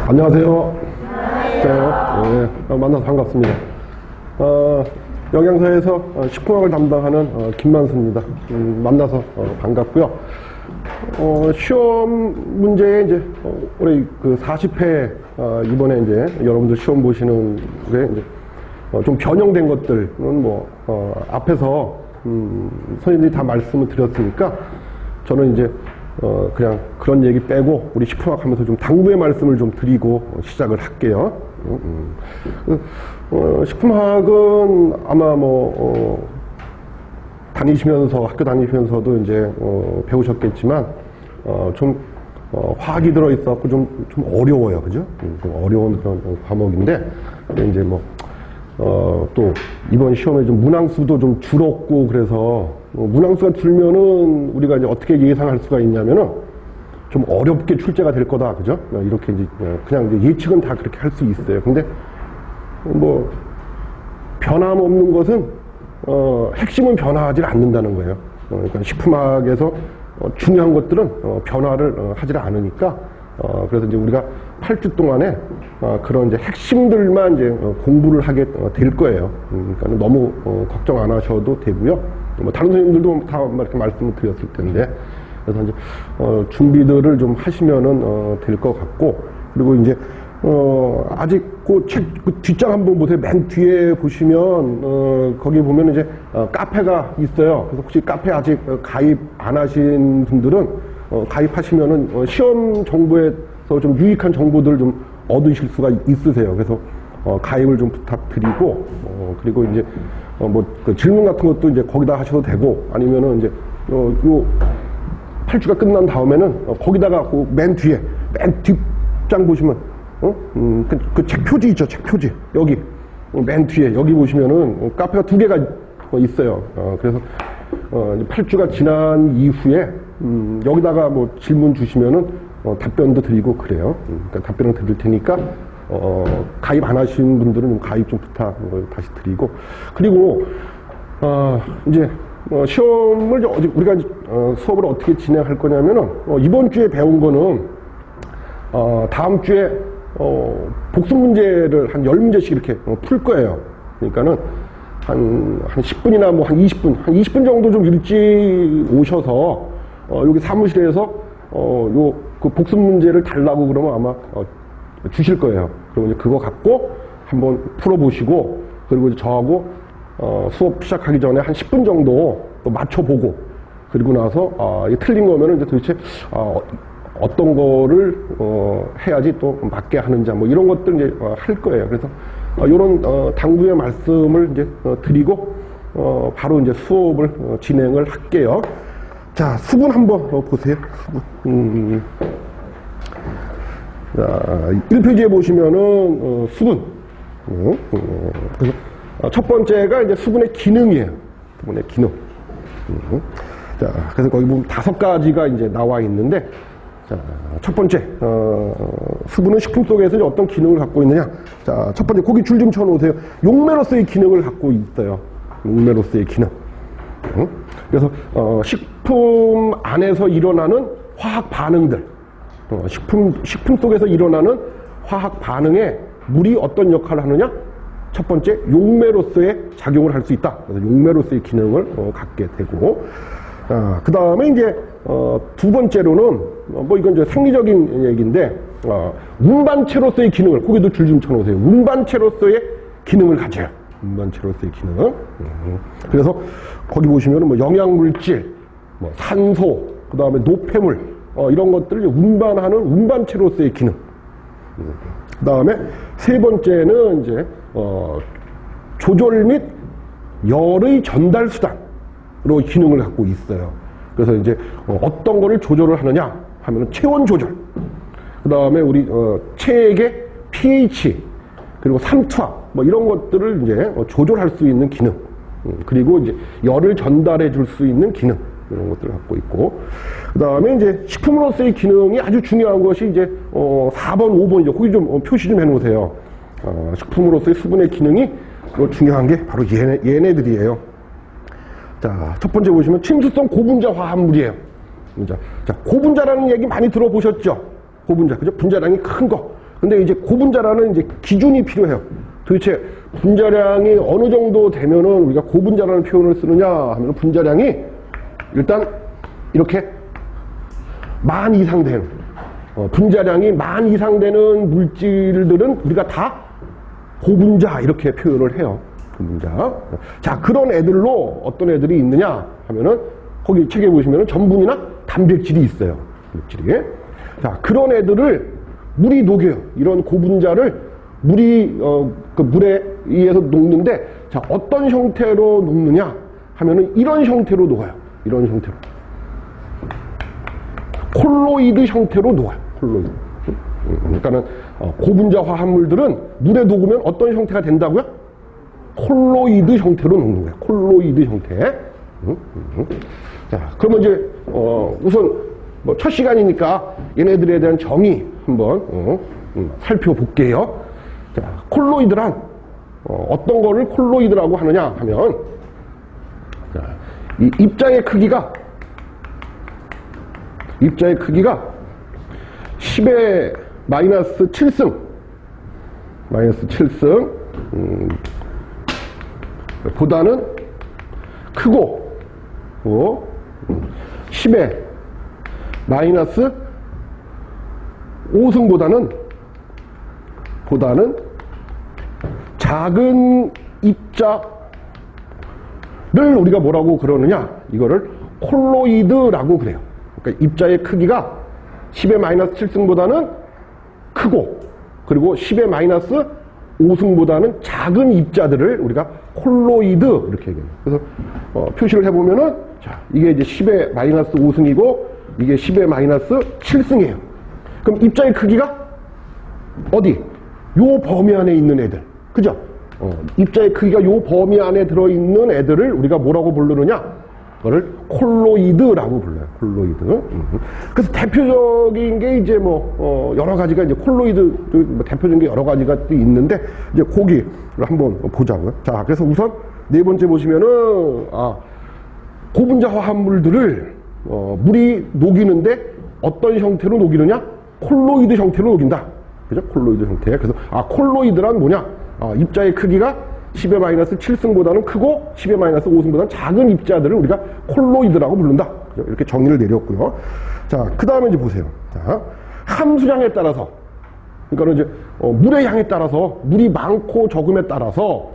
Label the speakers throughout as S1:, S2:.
S1: 안녕하세요. 네, 만나서 반갑습니다. 영양사에서 식품학을 담당하는 김만수입니다. 만나서 반갑고요. 시험 문제에 이제 올해 그 40회 이번에 이제 여러분들 시험 보시는 게 이제 좀 변형된 것들은 뭐 앞에서 선생님들이 다 말씀을 드렸으니까 저는 이제 그냥 그런 얘기 빼고 우리 식품학 하면서 좀 당부의 말씀을 좀 드리고 시작을 할게요. 식품학은 아마 뭐 다니시면서 학교 다니시면서도 이제 배우셨겠지만 좀 화학이 들어있어갖고 좀 어려워요, 그죠? 좀 어려운 그런 과목인데 이제 뭐 또 이번 시험에 좀 문항수도 좀 줄었고 그래서 문항수가 줄면은 우리가 이제 어떻게 예상할 수가 있냐면은 좀 어렵게 출제가 될 거다, 그죠? 이렇게 이제 그냥 이제 예측은 다 그렇게 할 수 있어요. 근데 뭐 변함없는 것은 핵심은 변화하지 않는다는 거예요. 그러니까 식품학에서 중요한 것들은 변화를 하지 않으니까 그래서 이제 우리가 8주 동안에 그런 이제 핵심들만 이제 공부를 하게 될 거예요. 그러니까 너무 걱정 안 하셔도 되고요. 뭐 다른 선생님들도 다 이렇게 말씀을 드렸을 텐데 그래서 이제 준비들을 좀 하시면은 될 것 같고 그리고 이제 아직 그 책 뒷장 한번 보세요. 맨 뒤에 보시면 거기 보면 이제 카페가 있어요. 그래서 혹시 카페 아직 가입 안 하신 분들은 가입하시면은 시험 정보에서 좀 유익한 정보들을 좀 얻으실 수가 있으세요. 그래서 가입을 좀 부탁드리고 그리고 이제 뭐 그 질문 같은 것도 이제 거기다 하셔도 되고 아니면은 이제 요 8주가 끝난 다음에는 거기다가 그 맨 뒤에 맨 뒷장 보시면 그 책 표지 있죠, 책 표지 여기 맨 뒤에 여기 보시면은 카페가 2개가 있어요. 그래서 8주가 지난 이후에 여기다가 뭐 질문 주시면은 답변도 드리고 그래요. 그러니까 답변을 드릴 테니까 가입 안 하신 분들은 좀 가입 좀 부탁을 다시 드리고 그리고 이제 시험을 우리가 수업을 어떻게 진행할 거냐면은 이번 주에 배운 거는 다음 주에 복습 문제를 한 10문제씩 이렇게 풀 거예요. 그러니까는 한 10분이나 뭐 한 20분 정도 좀 일찍 오셔서 여기 사무실에서 그 복습 문제를 달라고 그러면 아마 주실 거예요. 그러면 이제 그거 갖고 한번 풀어보시고 그리고 이제 저하고 수업 시작하기 전에 한 10분 정도 또 맞춰보고 그리고 나서 틀린 거면은 이제 도대체 어떤 거를 해야지 또 맞게 하는지 뭐 이런 것들 이제 할 거예요. 그래서 이런 당부의 말씀을 이제 드리고 바로 이제 수업을 진행을 할게요. 자, 수분 한번 보세요. 수분. 자, 1페이지에 보시면은 수분. 그래서 첫 번째가 이제 수분의 기능이에요. 수분의 기능. 자, 그래서 거기 보면 5가지가 이제 나와 있는데, 자, 첫 번째, 수분은 식품 속에서 이제 어떤 기능을 갖고 있느냐. 자, 첫 번째, 거기 줄 좀 쳐놓으세요. 용매로서의 기능을 갖고 있어요. 용매로서의 기능. 그래서 식품 안에서 일어나는 화학 반응들, 식품 속에서 일어나는 화학 반응에 물이 어떤 역할을 하느냐? 첫 번째, 용매로서의 작용을 할 수 있다. 그래서 용매로서의 기능을 갖게 되고, 그 다음에 이제 두 번째로는 뭐 이건 이제 생리적인 얘기인데 운반체로서의 기능을 거기도 줄 좀 쳐놓으세요. 운반체로서의 기능을 가져요. 운반체로서의 기능. 그래서 거기 보시면은 뭐 영양물질, 뭐 산소, 그 다음에 노폐물 이런 것들을 운반하는 운반체로서의 기능. 그 다음에 세 번째는 이제 조절 및 열의 전달 수단으로 기능을 갖고 있어요. 그래서 이제 어떤 거를 조절을 하느냐 하면은 체온 조절. 그 다음에 우리 체액의 pH 그리고 삼투압 뭐 이런 것들을 이제 조절할 수 있는 기능. 그리고 이제 열을 전달해 줄 수 있는 기능. 이런 것들을 갖고 있고. 그 다음에 이제 식품으로서의 기능이 아주 중요한 것이 이제 4번, 5번이죠. 거기 좀 표시 좀 해 놓으세요. 식품으로서의 수분의 기능이 중요한 게 바로 얘네들이에요. 자, 첫 번째 보시면 침수성 고분자 화합물이에요. 자, 고분자라는 얘기 많이 들어보셨죠? 고분자, 그죠? 분자량이 큰 거. 근데 이제 고분자라는 이제 기준이 필요해요. 도대체 분자량이 어느 정도 되면은 우리가 고분자라는 표현을 쓰느냐 하면 분자량이 일단 이렇게 만 이상 되는 분자량이 만 이상 되는 물질들은 우리가 다 고분자 이렇게 표현을 해요. 고분자. 자, 그런 애들로 어떤 애들이 있느냐 하면은 거기 책에 보시면은 전분이나 단백질이 있어요. 물질이. 자, 그런 애들을 물이 녹여요. 이런 고분자를 물이 그 물에 의해서 녹는데, 자, 어떤 형태로 녹느냐 하면은 이런 형태로 녹아요. 이런 형태로. 콜로이드 형태로 녹아요. 콜로이드. 그러니까는 고분자 화합물들은 물에 녹으면 어떤 형태가 된다고요? 콜로이드 형태로 녹는 거예요. 콜로이드 형태. 자, 그러면 이제 우선 뭐 첫 시간이니까 얘네들에 대한 정의 한번 살펴볼게요. 자, 콜로이드란 어떤 거를 콜로이드라고 하느냐 하면, 자, 이 입자의 크기가 10의 마이너스 7승 보다는 크고 10의 마이너스 5승보다는 작은 입자를 우리가 뭐라고 그러느냐, 이거를 콜로이드라고 그래요. 그러니까 입자의 크기가 10의 마이너스 7승보다는 크고, 그리고 10의 마이너스 5승보다는 작은 입자들을 우리가 콜로이드 이렇게 얘기해요. 그래서 표시를 해보면은, 자, 이게 이제 10의 마이너스 5승이고 이게 10의 마이너스 7승이에요. 그럼 입자의 크기가 어디? 요 범위 안에 있는 애들. 그죠? 입자의 크기가 요 범위 안에 들어있는 애들을 우리가 뭐라고 부르느냐? 그거를 콜로이드라고 불러요. 콜로이드. 그래서 대표적인 게 이제 뭐 여러 가지가 이제 콜로이드 뭐 대표적인 게 여러 가지가 또 있는데, 이제 거기를 한번 보자고요. 자, 그래서 우선 네 번째 보시면은 고분자 화합물들을 물이 녹이는데 어떤 형태로 녹이느냐? 콜로이드 형태로 녹인다. 그죠? 콜로이드 형태. 그래서 콜로이드란 뭐냐? 입자의 크기가 10의 마이너스 7승보다는 크고 10의 마이너스 5승보다는 작은 입자들을 우리가 콜로이드라고 부른다. 이렇게 정의를 내렸고요. 자, 그 다음에 이제 보세요. 자, 함수량에 따라서, 그러니까 이제 물의 양에 따라서, 물이 많고 적음에 따라서,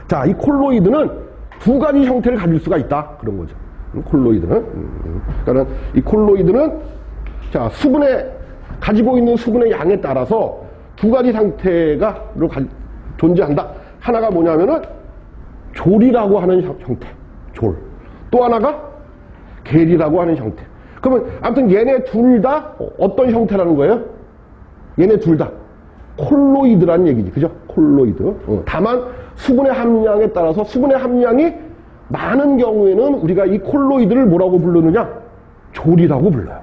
S1: 자, 이 콜로이드는 두 가지 형태를 가질 수가 있다. 그런 거죠. 콜로이드는. 그러니까 이 콜로이드는, 자, 가지고 있는 수분의 양에 따라서 두 가지 상태가 존재한다. 하나가 뭐냐면은 졸이라고 하는 형태, 졸. 또 하나가 겔이라고 하는 형태. 그러면 아무튼 얘네 둘 다 어떤 형태라는 거예요? 얘네 둘 다 콜로이드라는 얘기지, 그죠? 콜로이드. 다만 수분의 함량에 따라서 수분의 함량이 많은 경우에는 우리가 이 콜로이드를 뭐라고 부르느냐? 졸이라고 불러요.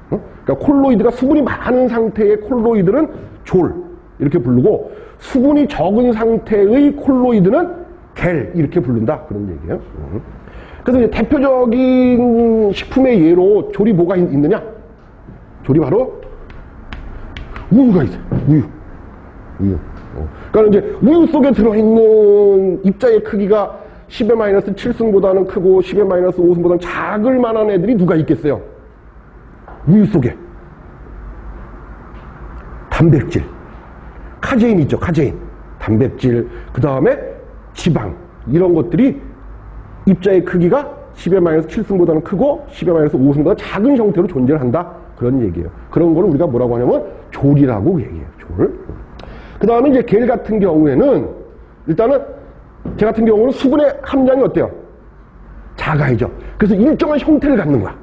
S1: 그러니까 콜로이드가 수분이 많은 상태의 콜로이드는 졸 이렇게 부르고, 수분이 적은 상태의 콜로이드는 겔 이렇게 부른다, 그런 얘기예요. 그래서 이제 대표적인 식품의 예로 졸이 뭐가 있느냐? 졸이 바로 우유가 있어요. 우유. 그러니까 이제 우유 속에 들어있는 입자의 크기가 10의 마이너스 7승보다는 크고 10의 마이너스 5승보다는 작을 만한 애들이 누가 있겠어요? 우유 속에 단백질, 카제인 있죠. 카제인, 단백질, 그 다음에 지방, 이런 것들이 입자의 크기가 10의 마이너스 7승보다는 크고 10의 마이너스 5승보다 작은 형태로 존재를 한다, 그런 얘기예요. 그런 걸 우리가 뭐라고 하냐면 졸이라고 얘기해요. 졸. 그 다음에 이제 겔 같은 경우에는, 일단은 제 같은 경우는 수분의 함량이 어때요? 작아야죠. 그래서 일정한 형태를 갖는 거야.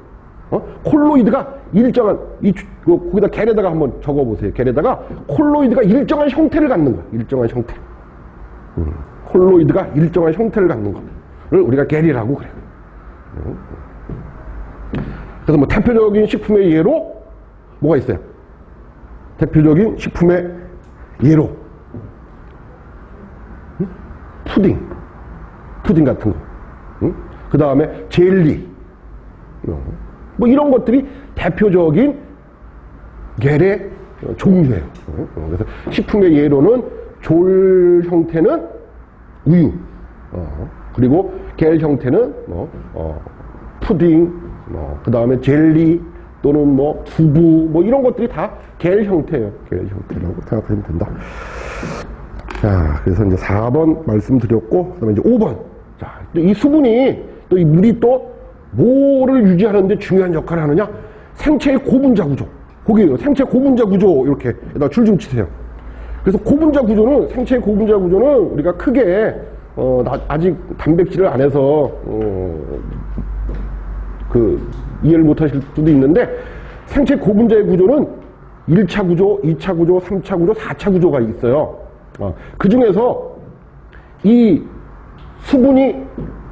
S1: 콜로이드가 일정한, 거기다 겔에다가 한번 적어보세요. 겔에다가 콜로이드가 일정한 형태를 갖는 거야. 일정한 형태. 콜로이드가 일정한 형태를 갖는 거를 우리가 겔이라고 그래요. 그래서 뭐 대표적인 식품의 예로 뭐가 있어요? 대표적인 식품의 예로 푸딩 같은 거, 그 다음에 젤리, 뭐 이런 것들이 대표적인 겔의 종류예요. 그래서 식품의 예로는 졸 형태는 우유, 그리고 겔 형태는 푸딩, 그 다음에 젤리 또는 두부 이런 것들이 다 겔 형태예요. 겔 형태라고 생각하시면 된다. 자, 그래서 이제 4번 말씀드렸고, 그다음에 이제 5번. 자, 이 수분이 또 이 물이 또 뭐를 유지하는데 중요한 역할을 하느냐? 생체의 고분자 구조. 거기에요. 생체 고분자 구조 이렇게 여기다 줄 좀 치세요. 그래서 고분자 구조는 생체의 고분자 구조는 우리가 크게 아직 단백질을 안 해서 이해를 못 하실 수도 있는데 생체 고분자의 구조는 1차 구조, 2차 구조, 3차 구조, 4차 구조가 있어요. 그 중에서 이 수분이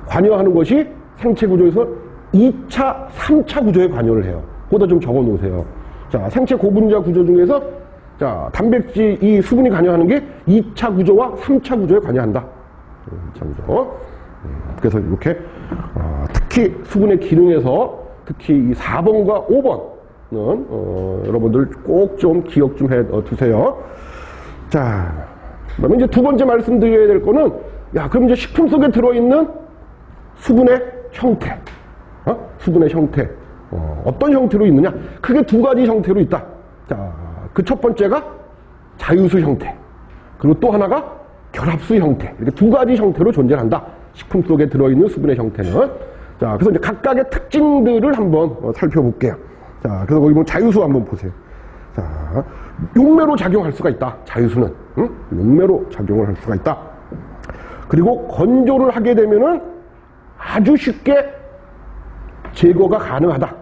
S1: 관여하는 것이 생체 구조에서 2차, 3차 구조에 관여를 해요. 그거다 좀 적어 놓으세요. 자, 생체 고분자 구조 중에서 자, 단백질, 이 수분이 관여하는 게 2차 구조와 3차 구조에 관여한다. 2차 구조. 그래서 이렇게 특히 수분의 기능에서 특히 이 4번과 5번은 여러분들 꼭 좀 기억 좀 해 두세요. 자, 그다음에 이제 두 번째 말씀드려야 될 거는 그럼 이제 식품 속에 들어있는 수분의 형태, 수분의 형태, 어떤 형태로 있느냐? 크게 두 가지 형태로 있다. 자, 그 첫 번째가 자유수 형태, 그리고 또 하나가 결합수 형태. 이렇게 두 가지 형태로 존재한다. 식품 속에 들어있는 수분의 형태는. 자, 그래서 이제 각각의 특징들을 한번 살펴볼게요. 자, 그래서 거기 보면 자유수 한번 보세요. 자, 용매로 작용할 수가 있다. 자유수는. 용매로 작용을 할 수가 있다. 그리고 건조를 하게 되면은 아주 쉽게 제거가 가능하다.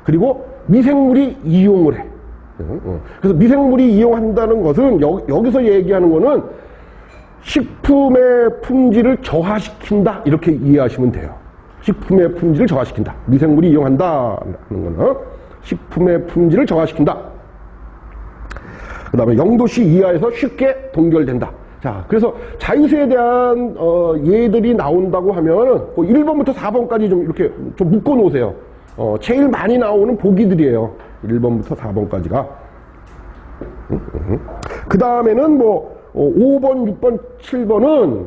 S1: 그리고 미생물이 이용을 해. 그래서 미생물이 이용한다는 것은 여기서 얘기하는 거는 식품의 품질을 저하시킨다. 이렇게 이해하시면 돼요. 식품의 품질을 저하시킨다. 미생물이 이용한다 하는 거는 식품의 품질을 저하시킨다. 그 다음에 0도씨 이하에서 쉽게 동결된다. 자, 그래서 자유수에 대한 예들이 나온다고 하면 1번부터 4번까지 좀 이렇게 좀 묶어 놓으세요. 제일 많이 나오는 보기들이에요. 1번부터 4번까지가. 그 다음에는 5번, 6번, 7번은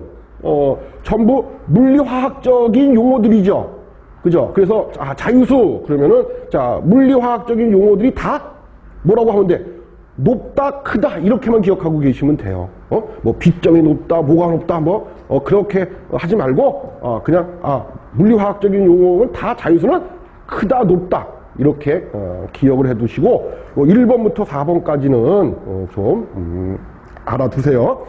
S1: 전부 물리화학적인 용어들이죠. 그죠? 그래서 자유수 그러면은 자, 물리화학적인 용어들이 다 뭐라고 하면 돼? 높다, 크다 이렇게만 기억하고 계시면 돼요. 빛점이 높다, 뭐가 높다, 그렇게 하지 말고 그냥 물리화학적인 용어는 다 자유수는 크다, 높다 이렇게 기억을 해두시고 1번부터 4번까지는 좀 알아두세요.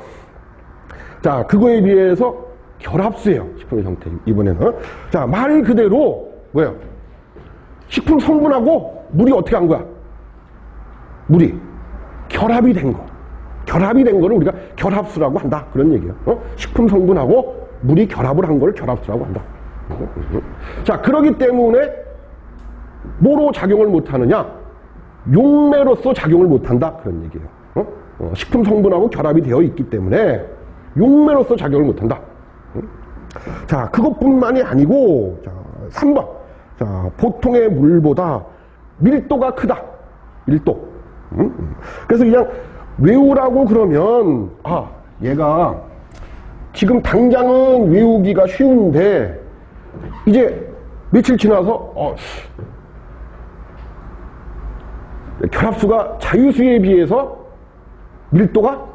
S1: 자, 그거에 비해서 결합수예요. 식품의 형태 이번에는. 자, 말 그대로 뭐예요? 식품 성분하고 물이 어떻게 한 거야? 물이 결합이 된 거. 결합이 된 거를 우리가 결합수라고 한다. 그런 얘기예요. 식품 성분하고 물이 결합을 한 거를 결합수라고 한다. 자, 그러기 때문에 뭐로 작용을 못하느냐? 용매로서 작용을 못한다. 그런 얘기예요. 식품 성분하고 결합이 되어 있기 때문에 용매로서 작용을 못한다. 자, 그것뿐만이 아니고, 자, 3번. 자, 보통의 물보다 밀도가 크다. 밀도. 그래서 그냥 외우라고 그러면, 얘가 지금 당장은 외우기가 쉬운데, 이제 며칠 지나서, 결합수가 자유수에 비해서 밀도가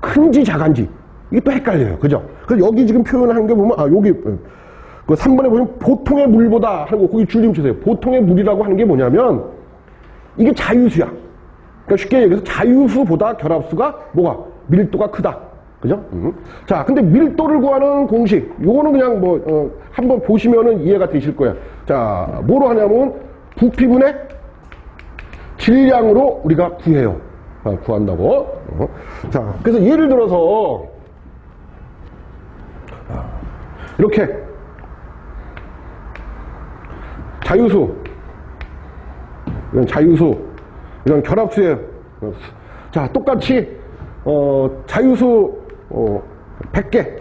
S1: 큰지 작은지, 이게 또 헷갈려요. 그죠? 그래서 여기 지금 표현한 게 보면, 여기, 그 3번에 보면 보통의 물보다 하는 거, 거기 줄 좀 주세요. 보통의 물이라고 하는 게 뭐냐면, 이게 자유수야. 그러니까 쉽게 얘기해서 자유수보다 결합수가 뭐가? 밀도가 크다. 그죠? 자, 근데 밀도를 구하는 공식, 요거는 그냥 한번 보시면은 이해가 되실 거예요. 자, 뭐로 하냐면, 부피분의 질량으로 우리가 구해요. 구한다고. 자, 그래서 예를 들어서, 이렇게 자유수, 이건 자유수, 이건 결합수예요. 자, 똑같이 자유수 100개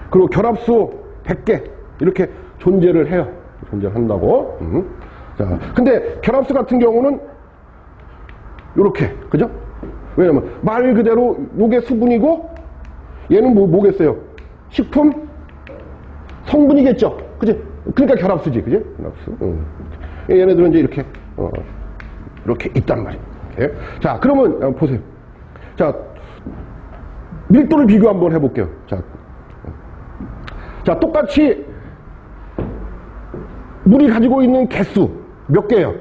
S1: 그리고 결합수 100개 이렇게 존재를 해요. 존재를 한다고. 자, 근데 결합수 같은 경우는 요렇게. 그죠? 왜냐면 말 그대로 요게 수분이고 얘는 뭐겠어요? 식품 성분이겠죠? 그지? 그러니까 결합수지. 그지? 결합수. 얘네들은 이제 이렇게 이렇게 있단 말이에요. 이렇게. 자, 그러면 보세요. 자, 밀도를 비교 한번 해볼게요. 자, 똑같이 물이 가지고 있는 개수 몇 개예요?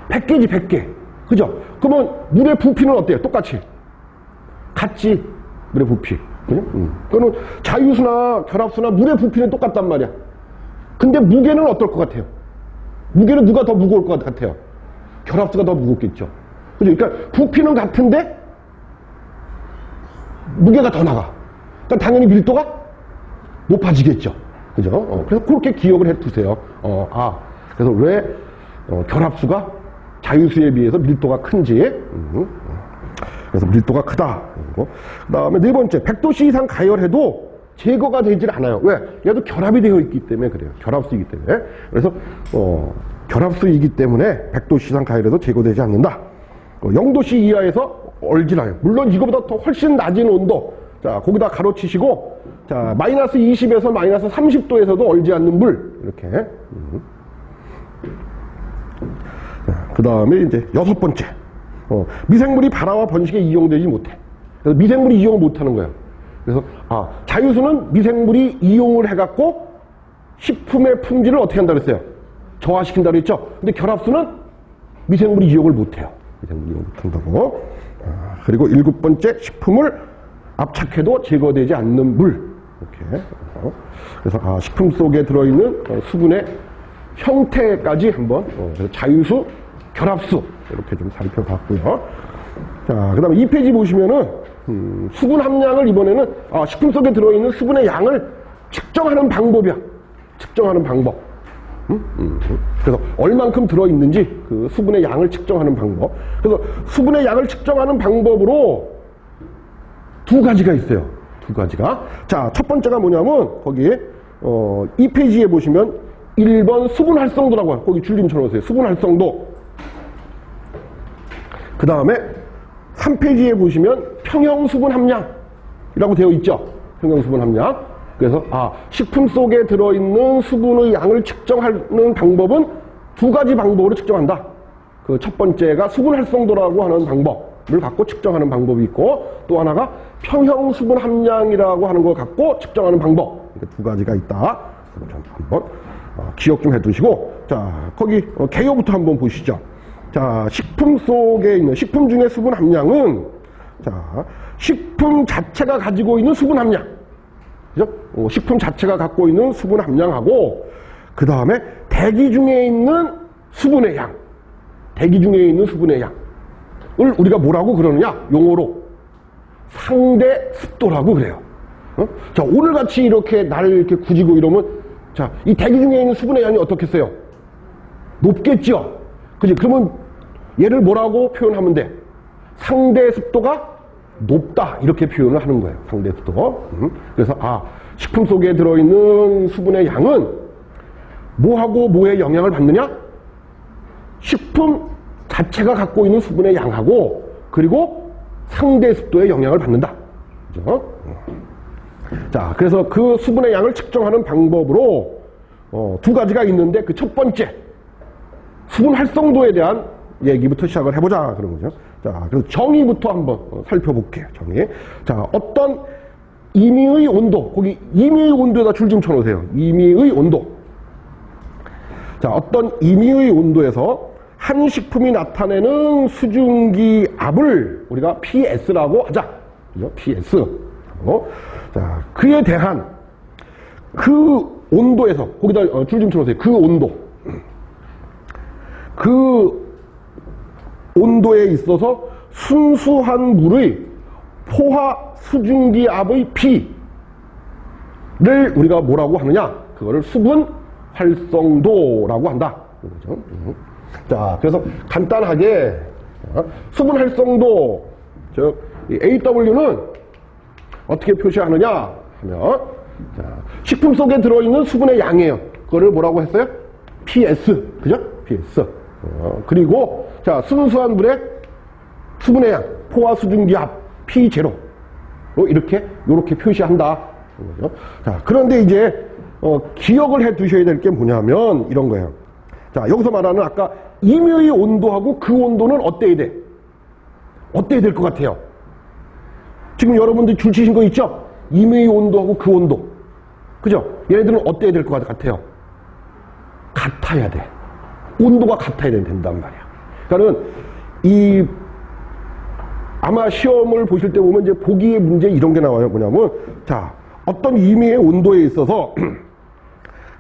S1: 100개지, 100개. 그죠? 그러면 물의 부피는 어때요? 똑같이. 같지, 물의 부피. 그죠? 그러면 자유수나 결합수나 물의 부피는 똑같단 말이야. 근데 무게는 어떨 것 같아요? 무게는 누가 더 무거울 것 같아요? 결합수가 더 무겁겠죠. 그죠? 그러니까 부피는 같은데 무게가 더 나가. 그러니까 당연히 밀도가 높아지겠죠. 그죠? 그래서 그렇게 기억을 해 두세요. 그래서 왜 결합수가 자유수에 비해서 밀도가 큰지. 그래서 밀도가 크다. 그 다음에 네 번째, 100도씨 이상 가열해도 제거가 되질 않아요. 왜? 얘도 결합이 되어 있기 때문에 그래요. 결합수이기 때문에. 그래서 결합수이기 때문에 100도씨 이상 가열해도 제거되지 않는다. 0도씨 이하에서 얼질 않아요. 물론 이거보다 더 훨씬 낮은 온도. 자, 거기다 가로치시고, 자, 마이너스 20에서 마이너스 30도에서도 얼지 않는 물. 이렇게. 그 다음에 이제 여섯 번째. 미생물이 발화와 번식에 이용되지 못해. 그래서 미생물이 이용을 못하는 거예요. 그래서, 자유수는 미생물이 이용을 해갖고 식품의 품질을 어떻게 한다고 했어요? 저하시킨다고 했죠? 근데 결합수는 미생물이 이용을 못해요. 미생물이 이용 못한다고. 그리고 일곱 번째, 식품을 압착해도 제거되지 않는 물. 이렇게. 그래서 식품 속에 들어있는 수분의 형태까지 한번 자유수, 결합수 이렇게 좀 살펴봤고요. 자, 그 다음에 2페이지 보시면은 수분 함량을 이번에는 식품 속에 들어있는 수분의 양을 측정하는 방법이야. 측정하는 방법. 그래서 얼만큼 들어있는지 그 수분의 양을 측정하는 방법. 그래서 수분의 양을 측정하는 방법으로 두 가지가 있어요. 두 가지가. 자, 첫 번째가 뭐냐면 거기 2페이지에 보시면 1번 수분 활성도라고 해요. 거기 줄림 쳐놓으세요. 수분 활성도. 그 다음에 3페이지에 보시면 평형 수분 함량이라고 되어 있죠. 평형 수분 함량. 그래서 식품 속에 들어있는 수분의 양을 측정하는 방법은 두 가지 방법으로 측정한다. 그 첫 번째가 수분 활성도라고 하는 방법을 갖고 측정하는 방법이 있고, 또 하나가 평형 수분 함량이라고 하는 걸 갖고 측정하는 방법. 두 가지가 있다. 한번 기억 좀 해두시고, 자, 거기 개요부터 한번 보시죠. 자, 식품 속에 있는, 식품 중에 수분 함량은, 자, 식품 자체가 가지고 있는 수분 함량. 그죠? 식품 자체가 갖고 있는 수분 함량하고, 그 다음에 대기 중에 있는 수분의 양. 대기 중에 있는 수분의 양을 우리가 뭐라고 그러느냐? 용어로. 상대 습도라고 그래요. 자, 오늘같이 이렇게 나를 이렇게 굳이고 이러면, 자, 이 대기 중에 있는 수분의 양이 어떻겠어요? 높겠죠? 그지? 그러면 얘를 뭐라고 표현하면 돼? 상대 습도가 높다. 이렇게 표현을 하는 거예요. 상대 습도. 그래서, 식품 속에 들어있는 수분의 양은 뭐하고 뭐에 영향을 받느냐? 식품 자체가 갖고 있는 수분의 양하고, 그리고 상대 습도에 영향을 받는다. 그죠? 자, 그래서 그 수분의 양을 측정하는 방법으로 두 가지가 있는데, 그 첫 번째 수분 활성도에 대한 얘기부터 시작을 해보자 그런 거죠. 자, 그래서 정의부터 한번 살펴볼게요. 정의. 자, 어떤 임의의 온도, 거기 임의의 온도에다 줄 좀 쳐놓으세요. 임의의 온도. 자, 어떤 임의의 온도에서 한 식품이 나타내는 수증기 압을 우리가 PS라고 하자. 그죠? PS. 자, 그에 대한 그 온도에서, 거기다 줄 좀 쳐놓으세요. 그 온도. 그 온도에 있어서 순수한 물의 포화 수증기압의 P를 우리가 뭐라고 하느냐? 그거를 수분 활성도라고 한다. 그렇죠? 자, 그래서 간단하게 수분 활성도, AW는 어떻게 표시하느냐 하면, 자, 식품 속에 들어있는 수분의 양이에요. 그거를 뭐라고 했어요? PS. 그죠? PS. 그리고 자, 순수한 물의 수분의 양, 포화 수증기압 P0. 이렇게 표시한다. 자, 그런데 이제, 기억을 해 두셔야 될 게 뭐냐면, 이런 거예요. 자, 여기서 말하는 아까 임의의 온도하고 그 온도는 어때야 돼? 어때야 될 것 같아요? 지금 여러분들 줄 치신 거 있죠? 임의의 온도하고 그 온도. 그죠? 얘네들은 어때야 될 것 같아요? 같아야 돼. 온도가 같아야 된단 말이야. 그러니까는 아마 시험을 보실 때 보면 이제 보기의 문제 이런 게 나와요. 뭐냐면, 자, 어떤 임의의 온도에 있어서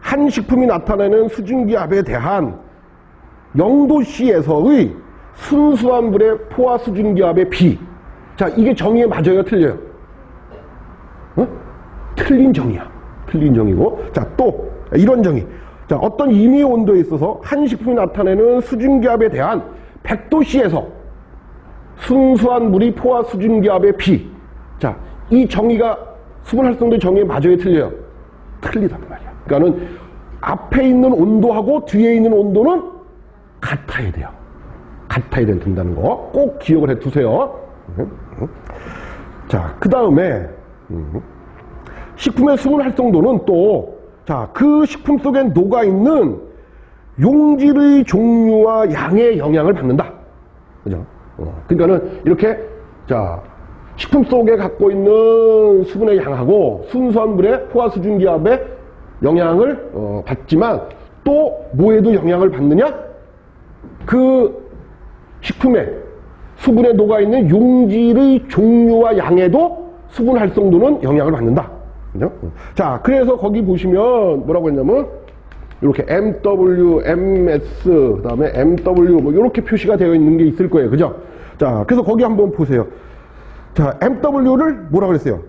S1: 한 식품이 나타내는 수증기압에 대한 0도씨에서의 순수한 물의 포화 수증기압의 비. 자, 이게 정의에 맞아요? 틀려요? 틀린 정의야. 틀린 정의고. 자, 또, 이런 정의. 자, 어떤 임의의 온도에 있어서 한 식품이 나타내는 수증기압에 대한 100도씨에서 순수한 물이 포화 수증기압의 비. 자, 이 정의가 수분활성도의 정의에 맞아요? 틀려요? 틀리단 말이야. 그러니까는 앞에 있는 온도하고 뒤에 있는 온도는 같아야 돼요. 같아야 된다는 거 꼭 기억을 해 두세요. 자, 그 다음에 식품의 수분 활성도는 또, 자, 그 식품 속에 녹아있는 용질의 종류와 양에 영향을 받는다. 그죠? 그러니까는 이렇게, 자, 식품 속에 갖고 있는 수분의 양하고 순수한 물의 포화 수증기압에 영향을 받지만 또 뭐에도 영향을 받느냐? 그 식품에 수분에 녹아있는 용질의 종류와 양에도 수분 활성도는 영향을 받는다. 그죠? 자, 그래서 거기 보시면 뭐라고 했냐면 이렇게 MW, MS, 그 다음에 MW 뭐 이렇게 표시가 되어 있는 게 있을 거예요. 그죠? 자, 그래서 거기 한번 보세요. 자, MW를 뭐라고 그랬어요?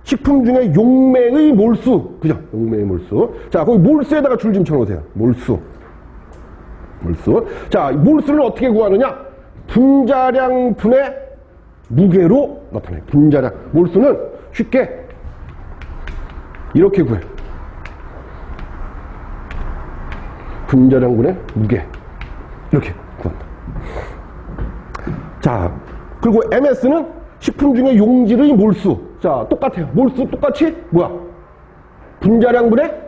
S1: 식품 중에 용매의 몰수. 그죠? 용매의 몰수. 자, 거기 몰수에다가 줄 좀 쳐놓으세요. 몰수. 몰수. 자, 몰수를 어떻게 구하느냐? 분자량 분의 무게로 나타내요. 분자량. 몰수는 쉽게 이렇게 구해요. 분자량분의 무게. 이렇게 구한다. 자, 그리고 MS는 식품 중에 용질의 몰수. 자, 똑같아요. 몰수 똑같이 뭐야? 분자량분의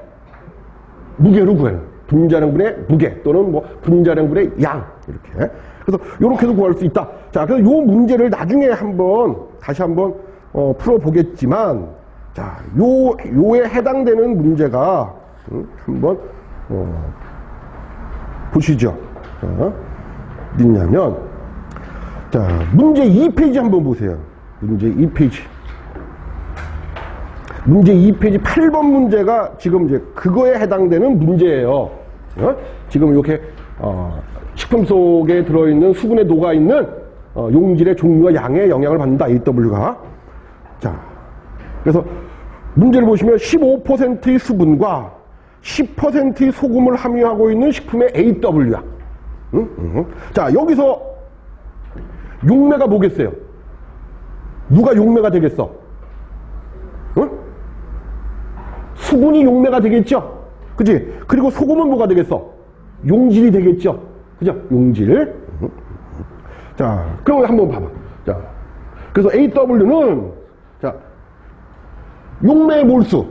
S1: 무게로 구해요. 분자량분의 무게 또는 뭐 분자량분의 양. 이렇게. 그래서 요렇게도 구할 수 있다. 자, 그래서 요 문제를 나중에 다시 한번 풀어보겠지만, 자, 요에 해당되는 문제가 한번 보시죠. 자, 어딨냐면, 자, 문제 2페이지 한번 보세요. 문제 2페이지. 문제 2페이지 8번 문제가 지금 이제 그거에 해당되는 문제예요. 지금 이렇게 식품 속에 들어있는 수분에 녹아있는 용질의 종류와 양에 영향을 받는다. AW가. 자, 그래서 문제를 보시면 15%의 수분과 10%의 소금을 함유하고 있는 식품의 AW야. 자, 여기서 용매가 뭐겠어요? 누가 용매가 되겠어? 응? 수분이 용매가 되겠죠? 그치? 그리고 소금은 뭐가 되겠어? 용질이 되겠죠? 그죠? 용질. 자, 그럼 한번 봐봐. 자, 그래서 AW는, 자, 용매의 몰수.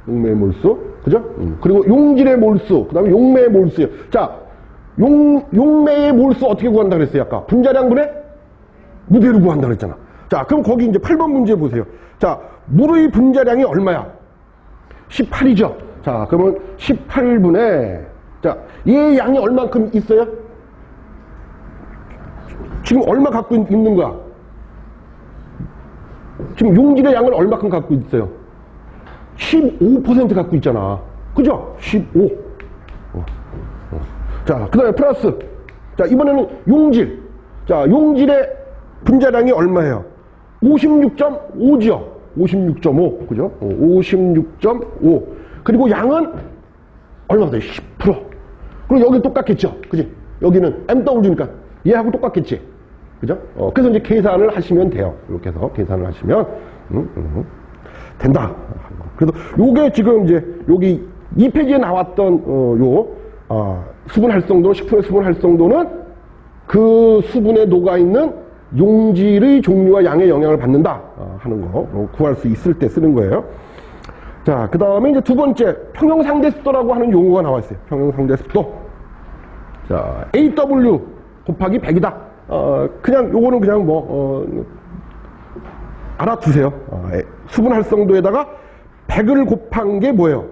S1: 용매의 몰수. 그죠? 그리고 용질의 몰수. 그 다음에 용매의 몰수요. 자, 용매의 몰수 어떻게 구한다 그랬어요? 아까 분자량분의 무게로 구한다 그랬잖아. 자, 그럼 거기 이제 8번 문제 보세요. 자, 물의 분자량이 얼마야? 18이죠. 자, 그러면 18분의, 자, 얘 양이 얼만큼 있어요? 지금 얼마 갖고 있는 거야? 지금 용질의 양을 얼마큼 갖고 있어요? 15% 갖고 있잖아. 그죠? 15. 자, 그 다음에 플러스. 자, 이번에는 용질. 자, 용질의 분자량이 얼마예요? 56.5죠. 56.5. 그죠? 56.5. 그리고 양은 얼마 돼요? 10%. 그리고 여기 똑같겠죠. 그지? 여기는 MW니까 얘하고 똑같겠지. 그죠? 그래서 이제 계산을 하시면 돼요. 이렇게 해서 계산을 하시면, 된다. 그래서 요게 지금 이제 여기 2페이지에 나왔던, 수분 활성도, 식품의 수분 활성도는 그 수분에 녹아있는 용질의 종류와 양의 영향을 받는다 하는 거 구할 수 있을 때 쓰는 거예요. 자, 그 다음에 이제 두 번째 평형상대습도라고 하는 용어가 나와 있어요. 평형상대습도. 자, AW 곱하기 100이다. 그냥 요거는 그냥 알아두세요. 수분 활성도에다가 100을 곱한 게 뭐예요?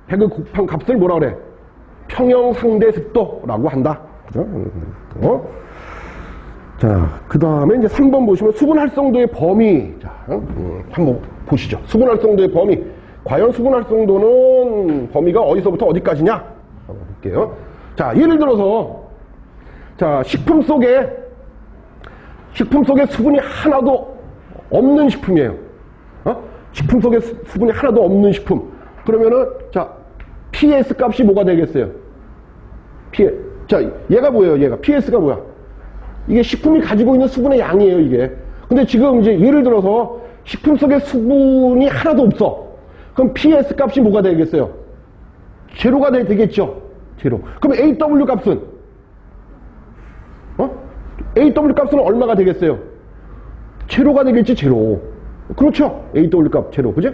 S1: 100을 곱한 값을 뭐라 그래? 평형상대습도라고 한다. 그죠? 자, 그 다음에 이제 3번 보시면 수분 활성도의 범위. 자, 한번 보시죠. 수분 활성도의 범위. 과연 수분 활성도는 범위가 어디서부터 어디까지냐? 한번 볼게요. 자, 예를 들어서, 자, 식품 속에 수분이 하나도 없는 식품이에요. 식품 속에 수분이 하나도 없는 식품. 그러면은, 자, PS 값이 뭐가 되겠어요? 자, 얘가 뭐예요? 얘가. PS가 뭐야? 이게 식품이 가지고 있는 수분의 양이에요, 이게. 근데 지금 이제 예를 들어서 식품 속에 수분이 하나도 없어. 그럼 PS 값이 뭐가 되겠어요? 제로가 되겠죠? 제로. 그럼 AW 값은? AW 값은 얼마가 되겠어요? 제로가 되겠지, 제로. 그렇죠? AW 값 제로. 그죠?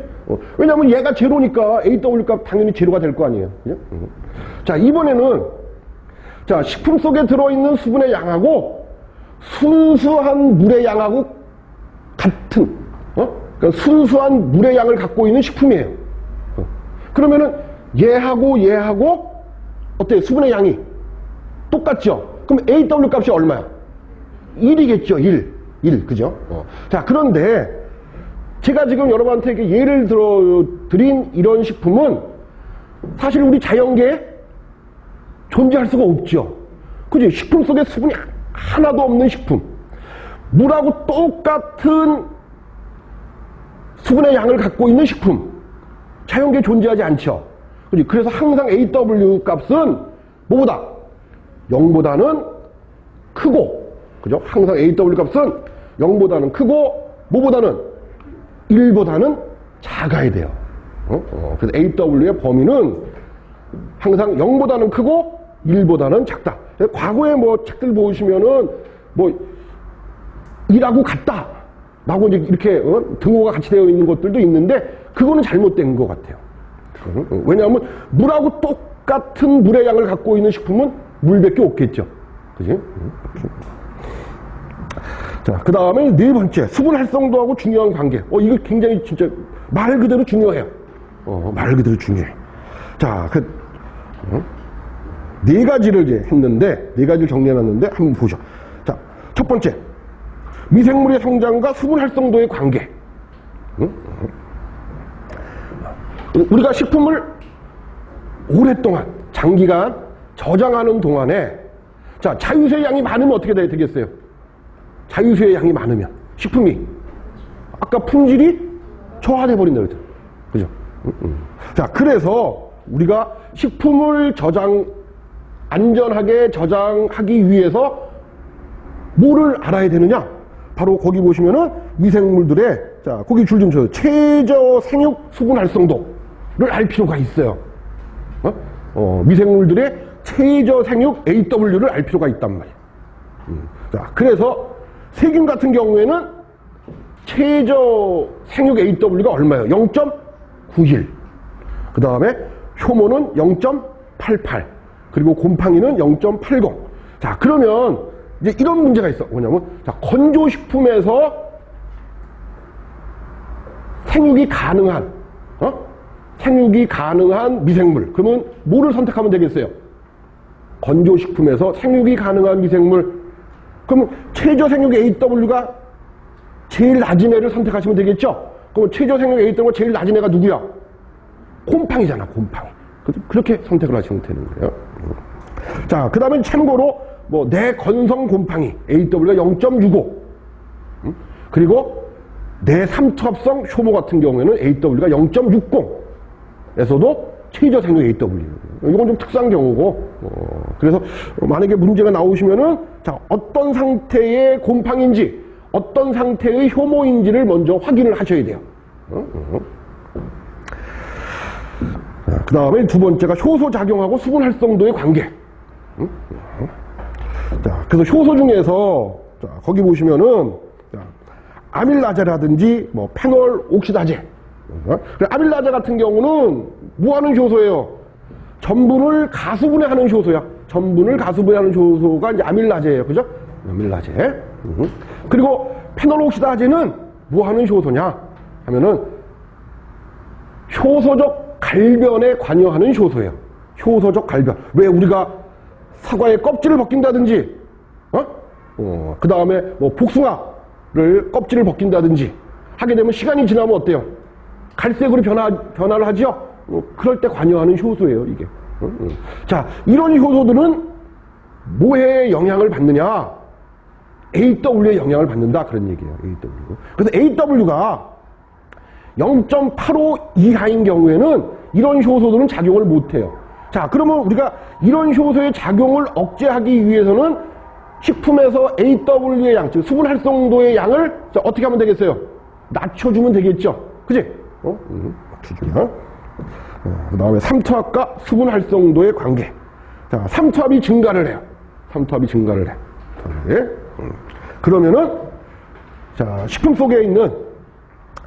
S1: 왜냐면 얘가 제로니까 AW 값 당연히 제로가 될 거 아니에요. 그죠? 자, 이번에는 자, 식품 속에 들어있는 수분의 양하고 순수한 물의 양하고 같은, 그러니까 순수한 물의 양을 갖고 있는 식품이에요. 그러면은 얘하고 어때요? 수분의 양이 똑같죠? 그럼 AW 값이 얼마야? 1이겠죠? 1. 그죠? 자, 그런데 제가 지금 여러분한테 예를 들어 드린 이런 식품은 사실 우리 자연계에 존재할 수가 없죠. 그죠? 식품 속에 수분이 하나도 없는 식품. 물하고 똑같은 수분의 양을 갖고 있는 식품. 자연계에 존재하지 않죠. 그죠? 그래서 항상 AW 값은 뭐보다? 0보다는 크고, 그죠? 항상 AW 값은 0보다는 크고, 뭐보다는? 1보다는 작아야 돼요. 그래서 AW의 범위는 항상 0보다는 크고, 1보다는 작다. 과거에 책들 보시면은 1하고 같다 라고 이제 이렇게 등호가 같이 되어 있는 것들도 있는데 그거는 잘못된 것 같아요. 왜냐하면 물하고 똑같은 물의 양을 갖고 있는 식품은 물밖에 없겠죠. 그지? 자, 그 다음에 네 번째 수분 활성도하고 중요한 관계. 이거 굉장히 진짜 말 그대로 중요해요. 말 그대로 중요해. 자, 네 가지를 이제 했는데, 네 가지를 정리해놨는데, 한번 보죠. 자, 첫 번째. 미생물의 성장과 수분 활성도의 관계. 우리가 식품을 오랫동안, 장기간 저장하는 동안에, 자, 자유수의 양이 많으면 어떻게 되겠어요? 자유수의 양이 많으면, 식품이. 아까 품질이 저하돼 버린다 그랬죠. 그죠? 자, 그래서 우리가 식품을 안전하게 저장하기 위해서 뭐를 알아야 되느냐? 바로 거기 보시면은 미생물들의, 자, 거기 줄 좀 줘요. 최저 생육 수분 활성도를 알 필요가 있어요. 미생물들의 최저 생육 AW를 알 필요가 있단 말이에요. 자, 그래서 세균 같은 경우에는 최저 생육 AW가 얼마예요? 0.91. 그 다음에 효모는 0.88. 그리고 곰팡이는 0.80. 자, 그러면 이제 이런 문제가 있어. 뭐냐면, 자, 건조식품에서 생육이 가능한 미생물. 그러면 뭐를 선택하면 되겠어요? 건조식품에서 생육이 가능한 미생물. 그러면 최저 생육 AW가 제일 낮은 애를 선택하시면 되겠죠? 그럼 최저 생육 AW가 제일 낮은 애가 누구야? 곰팡이잖아, 곰팡이. 그렇게 선택을 하시면 되는 거예요. 자, 그 다음에 참고로 내 건성 곰팡이 AW가 0.65. 그리고 내 삼투압성 효모 같은 경우에는 AW가 0.60에서도 최저 생육 AW. 이건 좀 특수한 경우고, 그래서 만약에 문제가 나오시면은, 자, 어떤 상태의 곰팡인지, 어떤 상태의 효모인지를 먼저 확인을 하셔야 돼요. 그 다음에 두 번째가 효소작용하고 수분 활성도의 관계. 자, 그래서 효소 중에서 자, 거기 보시면은, 자, 아밀라제라든지, 뭐, 페놀 옥시다제. 아밀라제 같은 경우는 뭐 하는 효소예요? 전분을 가수분해하는 효소야. 전분을 가수분해하는 효소가 이제 아밀라제예요. 그죠? 아밀라제. 그리고 페놀 옥시다제는 뭐 하는 효소냐? 하면은, 효소적 갈변에 관여하는 효소예요. 효소적 갈변. 왜 우리가 사과의 껍질을 벗긴다든지, 그 다음에 뭐 복숭아를 껍질을 벗긴다든지 하게 되면 시간이 지나면 어때요? 갈색으로 변화를 하죠? 그럴 때 관여하는 효소예요, 이게. 자, 이런 효소들은 뭐에 영향을 받느냐? AW에 영향을 받는다. 그런 얘기예요, AW. 그래서 AW가 0.85 이하인 경우에는 이런 효소들은 작용을 못해요. 자, 그러면 우리가 이런 효소의 작용을 억제하기 위해서는 식품에서 AW의 양, 즉 수분 활성도의 양을 어떻게 하면 되겠어요? 낮춰주면 되겠죠. 그지? 낮춰주면. 그 다음에 삼투압과 수분 활성도의 관계. 자, 삼투압이 증가를 해요. 삼투압이 증가를 해. 그러면은, 자, 식품 속에 있는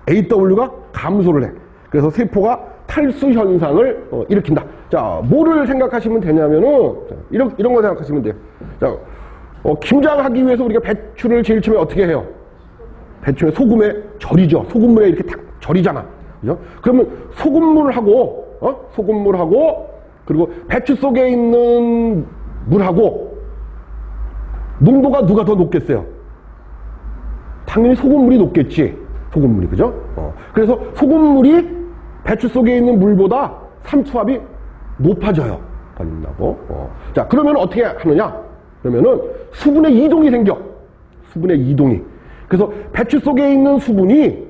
S1: AW가 감소를 해. 그래서 세포가 탈수 현상을 일으킨다. 자, 뭐를 생각하시면 되냐면은, 자, 이런 거 생각하시면 돼요. 자, 김장하기 위해서 우리가 배추를 제일 처음에 어떻게 해요? 배추에 소금에 절이죠. 소금물에 이렇게 딱 절이잖아. 그죠? 그러면 소금물하고, 그리고 배추 속에 있는 물하고, 농도가 누가 더 높겠어요? 당연히 소금물이 높겠지. 소금물이, 그죠? 그래서 소금물이 배추 속에 있는 물보다 삼투압이 높아져요. 받는다고. 자, 그러면 어떻게 하느냐? 그러면은 수분의 이동이 생겨. 수분의 이동이. 그래서 배추 속에 있는 수분이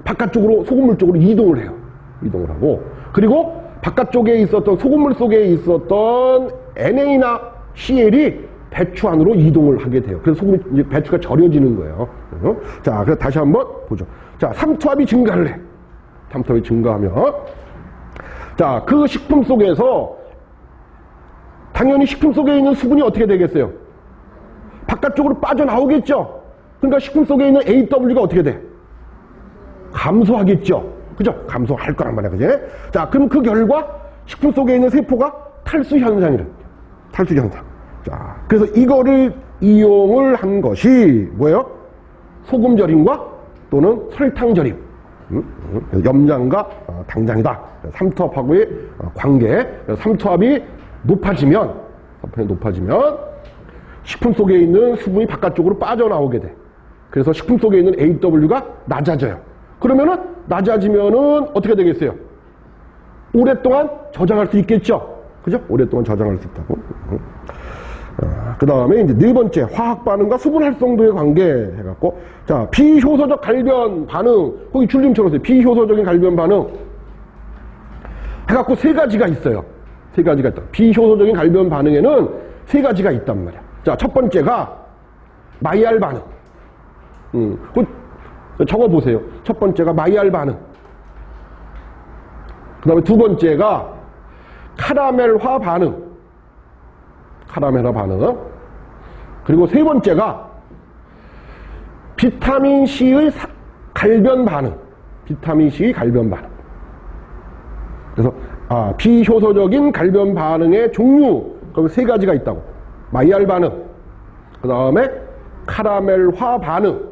S1: 바깥쪽으로, 소금물 쪽으로 이동을 해요. 이동을 하고. 그리고 바깥쪽에 있었던, 소금물 속에 있었던 NA나 CL이 배추 안으로 이동을 하게 돼요. 그래서 이제 배추가 절여지는 거예요. 자, 그래서 다시 한번 보죠. 자, 삼투압이 증가를 해. 삼투압이 증가하면, 자, 그 식품 속에서 당연히 식품 속에 있는 수분이 어떻게 되겠어요? 바깥쪽으로 빠져나오겠죠? 그러니까 식품 속에 있는 AW가 어떻게 돼? 감소하겠죠? 그죠? 감소할 거란 말이야, 그지? 자, 그럼 그 결과 식품 속에 있는 세포가 탈수 현상이래. 탈수 현상. 자, 그래서 이거를 이용을 한 것이 뭐예요? 소금 절임과 또는 설탕 절임. 염장과 당장이다. 삼투압하고의 관계. 삼투압이 높아지면 식품 속에 있는 수분이 바깥쪽으로 빠져나오게 돼. 그래서 식품 속에 있는 AW가 낮아져요. 그러면은 낮아지면은 어떻게 되겠어요? 오랫동안 저장할 수 있겠죠? 그죠? 오랫동안 저장할 수 있다고. 그 다음에 이제 네 번째, 화학 반응과 수분 활성도의 관계 해갖고, 자, 비효소적 갈변 반응, 거기 줄 좀 쳐놓으세요. 비효소적인 갈변 반응 해갖고 세 가지가 있어요. 세 가지가 있다. 비효소적인 갈변 반응에는 세 가지가 있단 말이야. 자, 첫 번째가 마이알 반응. 적어보세요. 첫 번째가 마이알 반응. 그 다음에 두 번째가 카라멜화 반응. 카라멜화 반응. 그리고 세 번째가 비타민C의 갈변 반응. 비타민C의 갈변 반응. 그래서 비효소적인 갈변 반응의 종류, 그럼 세 가지가 있다고. 마이알 반응, 그 다음에 카라멜화 반응,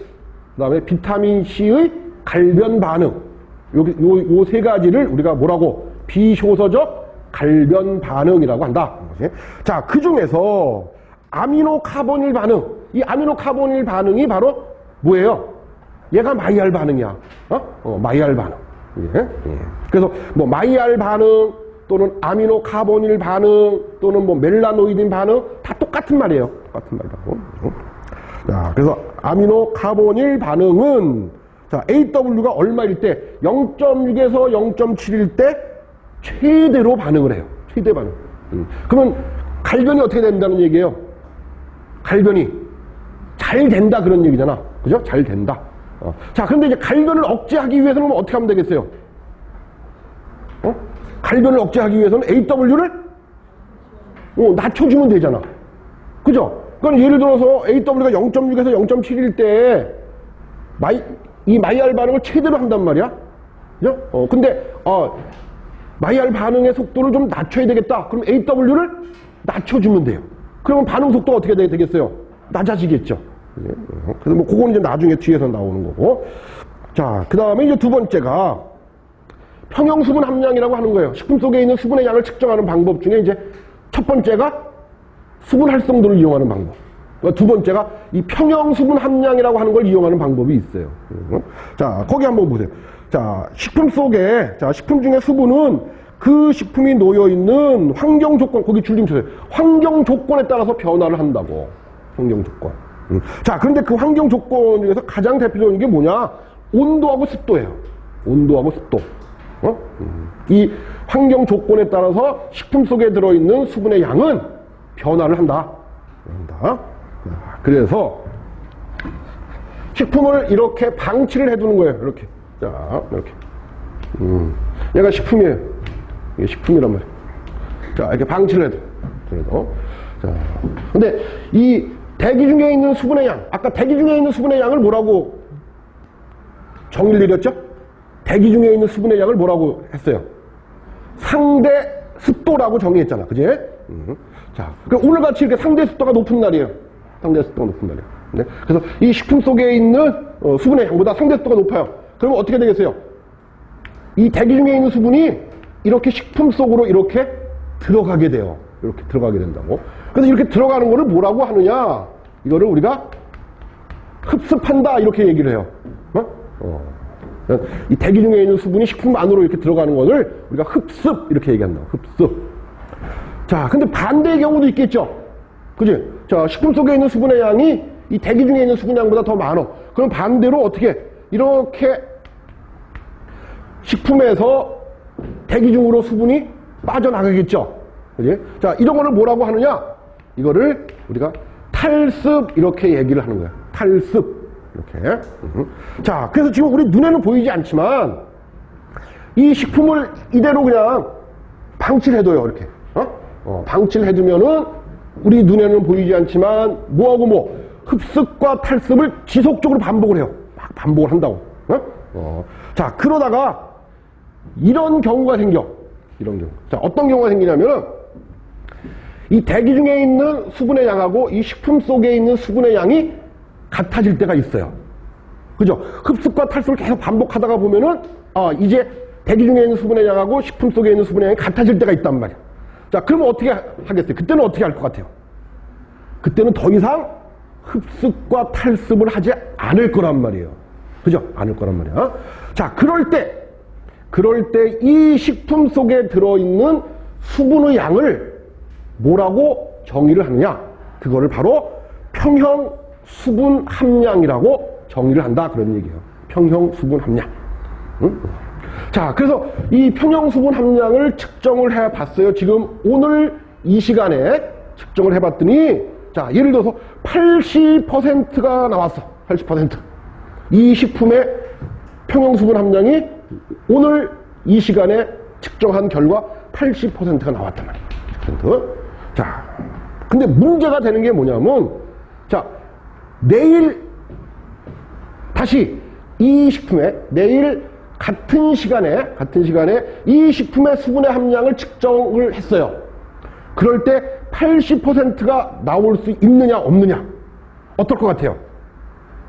S1: 그 다음에 비타민C의 갈변 반응. 요 세 가지를 우리가 뭐라고? 비효소적 갈변 반응이라고 한다. 자, 그 중에서 아미노카보닐 반응. 이 아미노카보닐 반응이 바로 뭐예요? 얘가 마이알 반응이야. 마이알 반응. 예? 그래서 뭐 마이알 반응 또는 아미노카보닐 반응 또는 뭐 멜라노이딘 반응 다 똑같은 말이에요. 똑같은 말이라고. 자, 그래서 아미노카보닐 반응은 자, AW가 얼마일 때 0.6에서 0.7일 때 최대로 반응을 해요. 최대 반응. 그러면 갈변이 어떻게 된다는 얘기예요? 갈변이 잘 된다 그런 얘기잖아. 그죠? 잘 된다. 자, 그런데 이제 갈변을 억제하기 위해서는 어떻게 하면 되겠어요? 갈변을 억제하기 위해서는 AW를 낮춰주면 되잖아. 그죠? 그러니까 예를 들어서 AW가 0.6에서 0.7일 때 이 마이알 반응을 최대로 한단 말이야. 그죠? 근데 마이알 반응의 속도를 좀 낮춰야 되겠다. 그럼 AW를 낮춰주면 돼요. 그러면 반응 속도가 어떻게 되겠어요? 낮아지겠죠. 그래서 뭐 그거는 이제 나중에 뒤에서 나오는 거고. 자, 그 다음에 이제 두 번째가 평형 수분 함량이라고 하는 거예요. 식품 속에 있는 수분의 양을 측정하는 방법 중에 이제 첫 번째가 수분 활성도를 이용하는 방법. 그러니까 두 번째가 이 평형 수분 함량이라고 하는 걸 이용하는 방법이 있어요. 자, 거기 한번 보세요. 자, 식품 속에, 자, 식품 중에 수분은 그 식품이 놓여있는 환경 조건, 거기 줄 좀 쳐요. 환경 조건에 따라서 변화를 한다고. 환경 조건. 자, 그런데 그 환경 조건 중에서 가장 대표적인 게 뭐냐? 온도하고 습도예요. 온도하고 습도. 이 환경 조건에 따라서 식품 속에 들어있는 수분의 양은 변화를 한다. 그래서 식품을 이렇게 방치를 해두는 거예요. 이렇게. 자, 이렇게. 얘가 식품이에요. 이게 식품이란 말이에요. 자, 이렇게 방치를 해둬. 그래서. 자. 근데 이 대기 중에 있는 수분의 양, 아까 대기 중에 있는 수분의 양을 뭐라고 정의를 내렸죠? 대기 중에 있는 수분의 양을 뭐라고 했어요? 상대 습도라고 정의했잖아. 그지? 자, 오늘같이 이렇게 상대 습도가 높은 날이에요. 상대 습도가 높은 날이에요. 네? 그래서 이 식품 속에 있는 수분의 양보다 상대 습도가 높아요. 그러면 어떻게 되겠어요? 이 대기 중에 있는 수분이 이렇게 식품 속으로 이렇게 들어가게 돼요. 이렇게 들어가게 된다고. 그래서 이렇게 들어가는 거를 뭐라고 하느냐? 이거를 우리가 흡습한다 이렇게 얘기를 해요. 이 대기 중에 있는 수분이 식품 안으로 이렇게 들어가는 것을 우리가 흡습 이렇게 얘기한다. 흡습. 자, 근데 반대의 경우도 있겠죠. 그지? 자, 식품 속에 있는 수분의 양이 이 대기 중에 있는 수분 양보다 더 많아. 그럼 반대로 어떻게 이렇게 식품에서 대기 중으로 수분이 빠져나가겠죠. 그지? 자, 이런 거를 뭐라고 하느냐? 이거를 우리가 탈습 이렇게 얘기를 하는 거야. 탈습. 이렇게. 자, 그래서 지금 우리 눈에는 보이지 않지만 이 식품을 이대로 그냥 방치를 해둬요. 이렇게. 방치를 해두면은 우리 눈에는 보이지 않지만 뭐하고 뭐 흡습과 탈습을 지속적으로 반복을 해요. 막 반복을 한다고. 자, 그러다가 이런 경우가 생겨. 이런 경우. 자, 어떤 경우가 생기냐면은 이 대기 중에 있는 수분의 양하고 이 식품 속에 있는 수분의 양이 같아질 때가 있어요. 그죠? 흡습과 탈습을 계속 반복하다가 보면은 이제 대기 중에 있는 수분의 양하고 식품 속에 있는 수분의 양이 같아질 때가 있단 말이야. 자, 그러면 어떻게 하겠어요? 그때는 어떻게 할 것 같아요? 그때는 더 이상 흡습과 탈습을 하지 않을 거란 말이에요. 그죠? 않을 거란 말이야. 자, 그럴 때 이 식품 속에 들어있는 수분의 양을 뭐라고 정의를 하느냐? 그거를 바로 평형 수분 함량이라고 정의를 한다. 그런 얘기예요. 평형 수분 함량. 자, 그래서 이 평형 수분 함량을 측정을 해 봤어요. 지금 오늘 이 시간에 측정을 해 봤더니, 자, 예를 들어서 80%가 나왔어. 80%. 이 식품의 평형 수분 함량이 오늘 이 시간에 측정한 결과 80%가 나왔단 말이에요. 자, 근데 문제가 되는 게 뭐냐면, 자, 내일 다시 이 식품에 내일 같은 시간에 이 식품의 수분의 함량을 측정을 했어요. 그럴 때 80%가 나올 수 있느냐 없느냐? 어떨 것 같아요?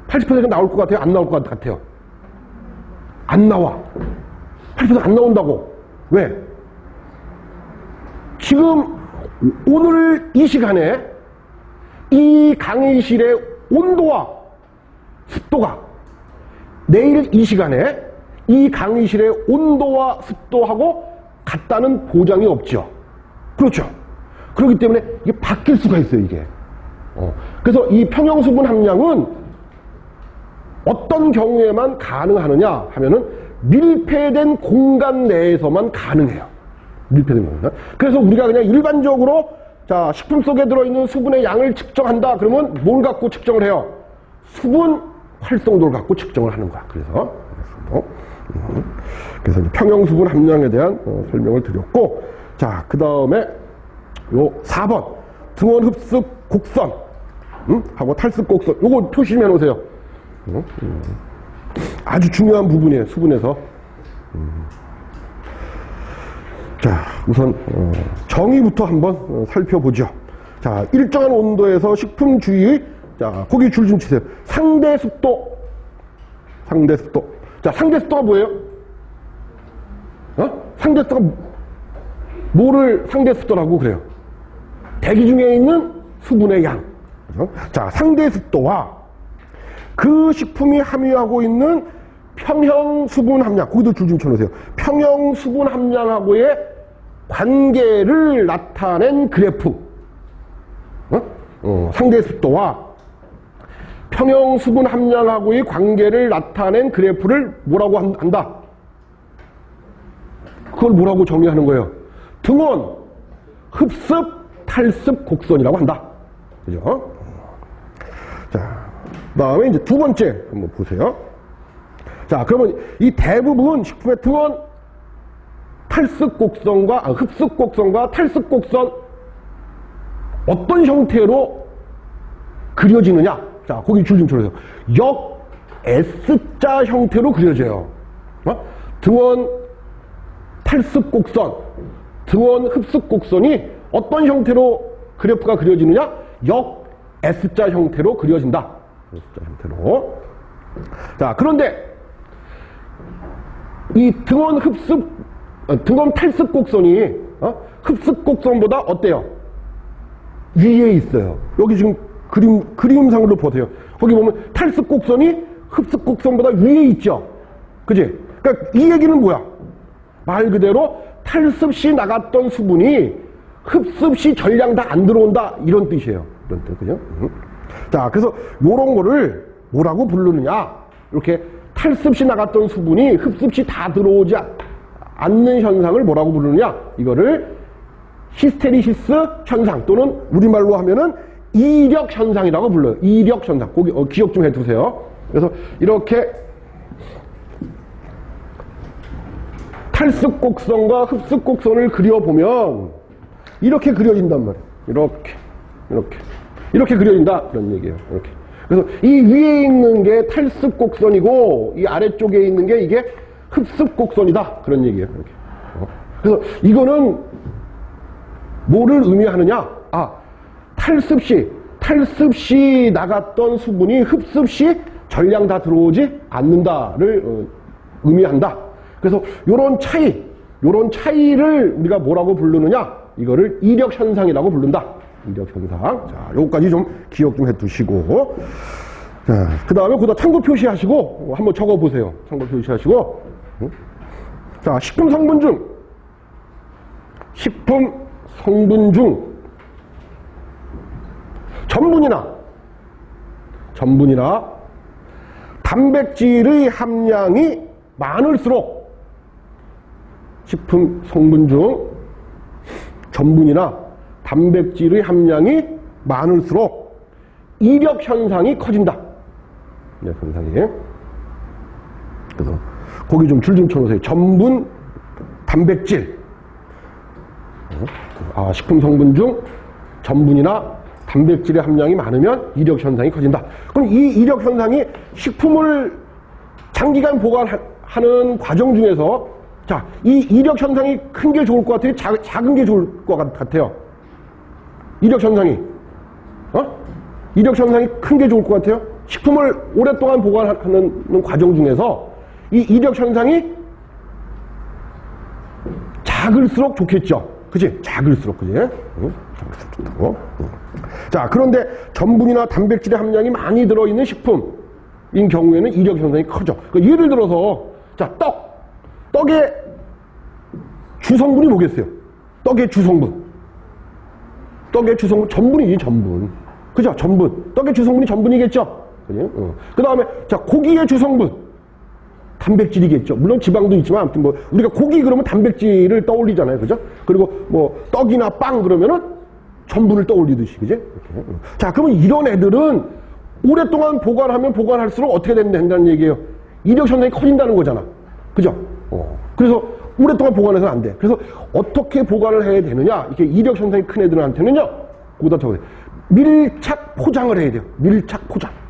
S1: 80%가 나올 것 같아요? 안 나올 것 같아요? 안 나와. 80%가 안 나온다고. 왜? 지금 오늘 이 시간에 이 강의실의 온도와 습도가 내일 이 시간에 이 강의실의 온도와 습도하고 같다는 보장이 없죠. 그렇죠. 그렇기 때문에 이게 바뀔 수가 있어요, 이게. 그래서 이 평형수분 함량은 어떤 경우에만 가능하느냐 하면은 밀폐된 공간 내에서만 가능해요. 밀폐된 공간. 그래서 우리가 그냥 일반적으로 자, 식품 속에 들어있는 수분의 양을 측정한다. 그러면 뭘 갖고 측정을 해요? 수분 활성도를 갖고 측정을 하는 거야. 그래서 평형 수분 함량에 대한 설명을 드렸고, 자, 그 다음에 요 4번 등원 흡습 곡선. 하고 탈습 곡선. 요거 표시 좀 해놓으세요. 아주 중요한 부분이에요. 수분에서. 자, 우선 정의부터 한번 살펴보죠. 자, 일정한 온도에서 식품 주위의, 자, 거기 줄 좀 치세요. 상대 습도. 상대 습도. 자, 상대 습도가 뭐예요? 상대 습도가 뭐를 상대 습도라고 그래요? 대기 중에 있는 수분의 양. 그죠? 자, 상대 습도와 그 식품이 함유하고 있는 평형 수분 함량, 거기도 줄 좀 쳐놓으세요. 평형 수분 함량하고의 관계를 나타낸 그래프. 상대 습도와 평형 수분 함량하고의 관계를 나타낸 그래프를 뭐라고 한다? 그걸 뭐라고 정의하는 거예요? 등원, 흡습, 탈습, 곡선이라고 한다. 그죠? 자, 그 다음에 이제 두 번째 한번 보세요. 자, 그러면 이 대부분 식품의 등원, 탈습 곡선과, 흡습 곡선과 탈습 곡선 어떤 형태로 그려지느냐? 자, 거기 줄 좀 쳐주세요. 역 S자 형태로 그려져요. 등원, 탈습 곡선, 등원, 흡습 곡선이 어떤 형태로 그래프가 그려지느냐? 역 S자 형태로 그려진다. S자 형태로. 자, 그런데 이 등원, 흡습, 등원, 탈습 곡선이 흡습 곡선보다 어때요? 위에 있어요. 여기 지금 그림상으로 보세요. 거기 보면 탈습 곡선이 흡습 곡선보다 위에 있죠. 그지? 그러니까 이 얘기는 뭐야? 말 그대로 탈습 시 나갔던 수분이 흡습 시 전량 다 안 들어온다. 이런 뜻이에요. 이런 뜻, 그죠? 자, 그래서 요런 거를 뭐라고 부르느냐? 이렇게 탈습 시 나갔던 수분이 흡습 시 다 들어오지 않는 현상을 뭐라고 부르느냐? 이거를 히스테리시스 현상 또는 우리말로 하면은 이력 현상이라고 불러요. 이력 현상. 거기 기억 좀 해두세요. 그래서 이렇게 탈습 곡선과 흡습 곡선을 그려보면 이렇게 그려진단 말이에요. 이렇게 그려진다. 그런 얘기예요. 이렇게. 그래서 이 위에 있는 게 탈습 곡선이고 이 아래쪽에 있는 게 이게 흡습 곡선이다. 그런 얘기예요. 이렇게. 그래서 이거는 뭐를 의미하느냐? 탈습 시 나갔던 수분이 흡습 시 전량 다 들어오지 않는다를 의미한다. 그래서 요런 차이를 우리가 뭐라고 부르느냐? 이거를 이력 현상이라고 부른다. 이력 현상. 자, 요거까지 좀 기억 좀 해 두시고. 자, 그 다음에 거기다 참고 표시하시고 한번 적어 보세요. 참고 표시하시고. 자, 식품 성분 중 전분이나 단백질의 함량이 많을수록 식품 성분 중 전분이나 단백질의 함량이 많을수록 이력 현상이 커진다. 이력 현상이. 그래서 거기 좀 줄 좀 쳐놓으세요. 전분, 단백질. 식품 성분 중 전분이나 단백질의 함량이 많으면 이력 현상이 커진다. 그럼 이 이력 현상이 식품을 장기간 보관하는 과정 중에서 자, 이 이력 현상이 큰 게 좋을 것 같아요? 작은 게 좋을 것 같아요? 이력 현상이. 이력 현상이 큰 게 좋을 것 같아요? 식품을 오랫동안 보관하는 과정 중에서 이 이력 현상이 작을수록 좋겠죠. 그치? 작을수록, 그지? 작을수록 좋다고. 자, 그런데 전분이나 단백질의 함량이 많이 들어있는 식품인 경우에는 이력 현상이 커져. 그러니까 예를 들어서, 자, 떡의 주성분이 뭐겠어요? 떡의 주성분, 전분이지, 전분. 그죠? 전분. 떡의 주성분이 전분이겠죠? 그죠? 그 다음에, 자, 고기의 주성분. 단백질이겠죠. 물론 지방도 있지만, 아무튼 뭐, 우리가 고기 그러면 단백질을 떠올리잖아요. 그죠? 그리고 뭐, 떡이나 빵 그러면은 전분을 떠올리듯이. 그죠? 이렇게. 자, 그러면 이런 애들은 오랫동안 보관하면 보관할수록 어떻게 된다는 얘기예요? 이력 현상이 커진다는 거잖아. 그죠? 그래서 오랫동안 보관해서는 안 돼. 그래서 어떻게 보관을 해야 되느냐? 이렇게 이력 현상이 큰 애들한테는요, 거기다 적어요. 밀착 포장을 해야 돼요. 밀착 포장.